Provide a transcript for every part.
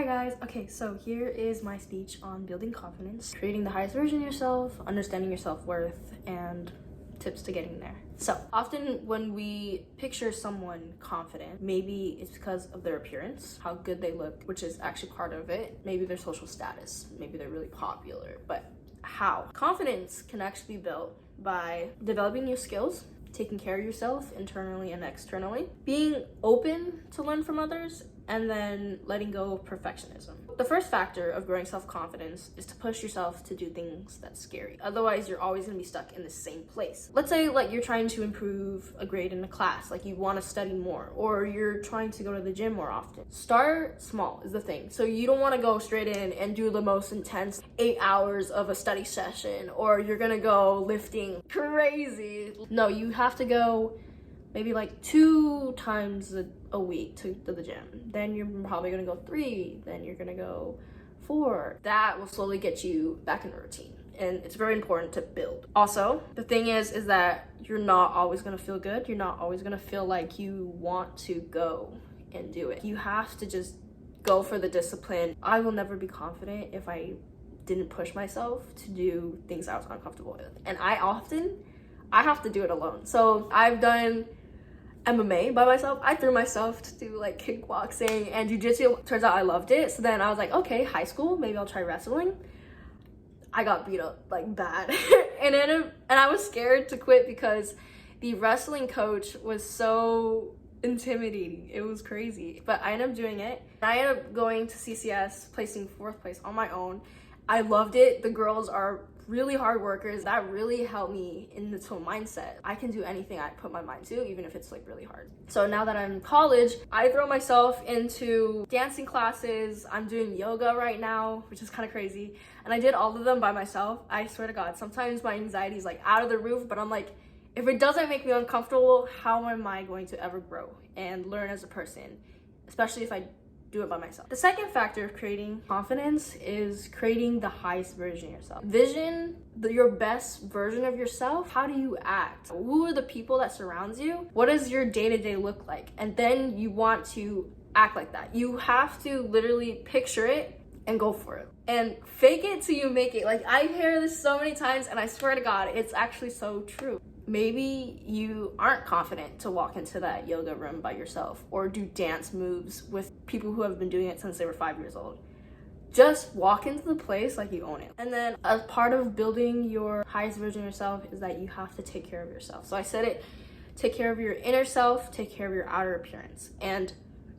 Hi guys, okay, so here is my speech on building confidence, creating the highest version of yourself, understanding your self-worth, and tips to getting there. So often when we picture someone confident, maybe it's because of their appearance, how good they look, which is actually part of it. Maybe their social status, maybe they're really popular, but how? Confidence can actually be built by developing new skills, taking care of yourself internally and externally, being open to learn from others, and then letting go of perfectionism. The first factor of growing self-confidence is to push yourself to do things that scare you. Otherwise, you're always gonna be stuck in the same place. Let's say like you're trying to improve a grade in a class, like you wanna study more, or you're trying to go to the gym more often. Start small is the thing. So you don't wanna go straight in and do the most intense 8 hours of a study session, or you're gonna go lifting crazy. No, you have to go maybe like 2 times a week to the gym. Then you're probably gonna go 3, then you're gonna go 4. That will slowly get you back in a routine. And it's very important to build. Also, the thing is that you're not always gonna feel good. You're not always gonna feel like you want to go and do it. You have to just go for the discipline. I will never be confident if I didn't push myself to do things I was uncomfortable with. And I have to do it alone. So I've done MMA by myself. I threw myself to do like kickboxing and jiu-jitsu. Turns out I loved it. So then I was like, okay, high school, maybe I'll try wrestling. I got beat up like bad. and I was scared to quit because the wrestling coach was so intimidating. It was crazy. But I ended up doing it. I ended up going to CCS, placing 4th place on my own. I loved it. The girls are really hard workers. That really helped me in this whole mindset. I can do anything I put my mind to, even if it's like really hard. So now that I'm in college, I throw myself into dancing classes. I'm doing yoga right now, which is kind of crazy. And I did all of them by myself. I swear to God, sometimes my anxiety is like out of the roof, but I'm like, if it doesn't make me uncomfortable, how am I going to ever grow and learn as a person, especially if I do it by myself. The second factor of creating confidence is creating the highest version of yourself. Vision your best version of yourself. How do you act? Who are the people that surrounds you? What does your day-to-day look like? And then you want to act like that. You have to literally picture it and go for it. And fake it till you make it. Like, I hear this so many times and I swear to God, it's actually so true. Maybe you aren't confident to walk into that yoga room by yourself or do dance moves with people who have been doing it since they were 5 years old. Just walk into the place like you own it. And then a part of building your highest version of yourself is that you have to take care of yourself. So I said it, take care of your inner self, take care of your outer appearance. And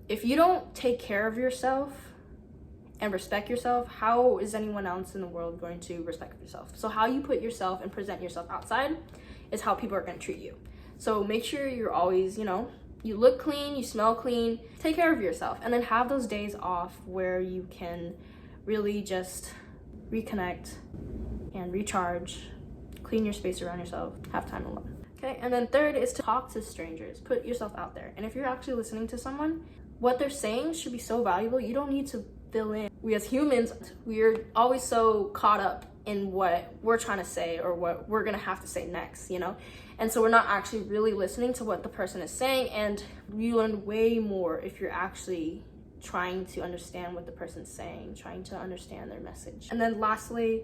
if you don't take care of yourself and respect yourself, how is anyone else in the world going to respect yourself? So how you put yourself and present yourself outside is how people are going to treat you. So make sure you're always, you look clean, you smell clean, take care of yourself, and then have those days off where you can really just reconnect and recharge, clean your space around yourself, have time alone. Okay, and then third is to talk to strangers, put yourself out there. And if you're actually listening to someone, what they're saying should be so valuable, you don't need to fill in. We as humans, we're always so caught up in what we're trying to say or what we're gonna have to say next, and so we're not actually really listening to what the person is saying, and you learn way more if you're actually trying to understand what the person's saying, trying to understand their message. And then lastly,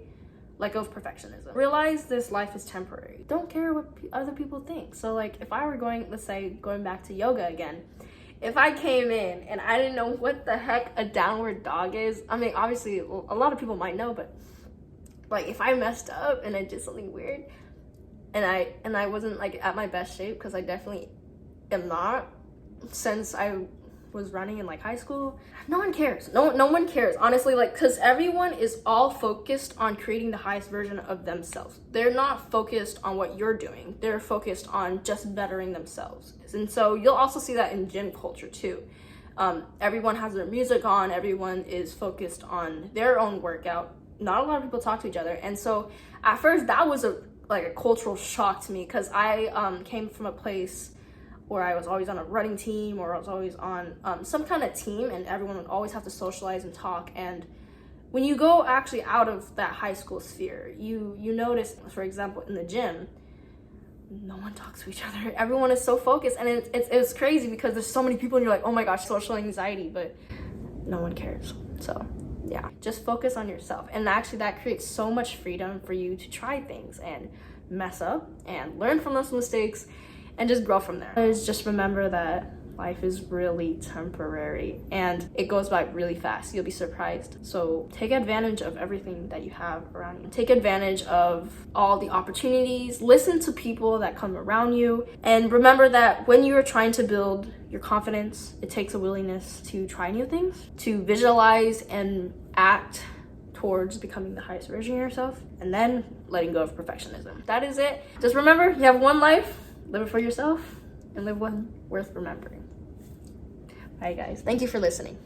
let go of perfectionism. Realize this life is temporary. Don't care what other people think. So like if I were going back to yoga again, if I came in and I didn't know what the heck a downward dog is, I mean, obviously a lot of people might know, but like if I messed up and I did something weird and I wasn't like at my best shape, because I definitely am not since I was running in like high school, no one cares. No one cares, honestly, like, because everyone is all focused on creating the highest version of themselves. They're not focused on what you're doing. They're focused on just bettering themselves. And so you'll also see that in gym culture too. Everyone has their music on, everyone is focused on their own workout. Not a lot of people talk to each other. And so at first that was a cultural shock to me, because I came from a place where I was always on a running team, or I was always on some kind of team, and everyone would always have to socialize and talk. And when you go actually out of that high school sphere, you notice, for example, in the gym, no one talks to each other. Everyone is so focused, and it's crazy because there's so many people and you're like, oh my gosh, social anxiety, but no one cares. So yeah, just focus on yourself. And actually that creates so much freedom for you to try things and mess up and learn from those mistakes and just grow from there. Just remember that life is really temporary and it goes by really fast. You'll be surprised. So take advantage of everything that you have around you. Take advantage of all the opportunities. Listen to people that come around you. And remember that when you are trying to build your confidence, it takes a willingness to try new things, to visualize and act towards becoming the highest version of yourself, and then letting go of perfectionism. That is it. Just remember, you have one life, live it for yourself, and live one worth remembering. Bye guys, thank you for listening.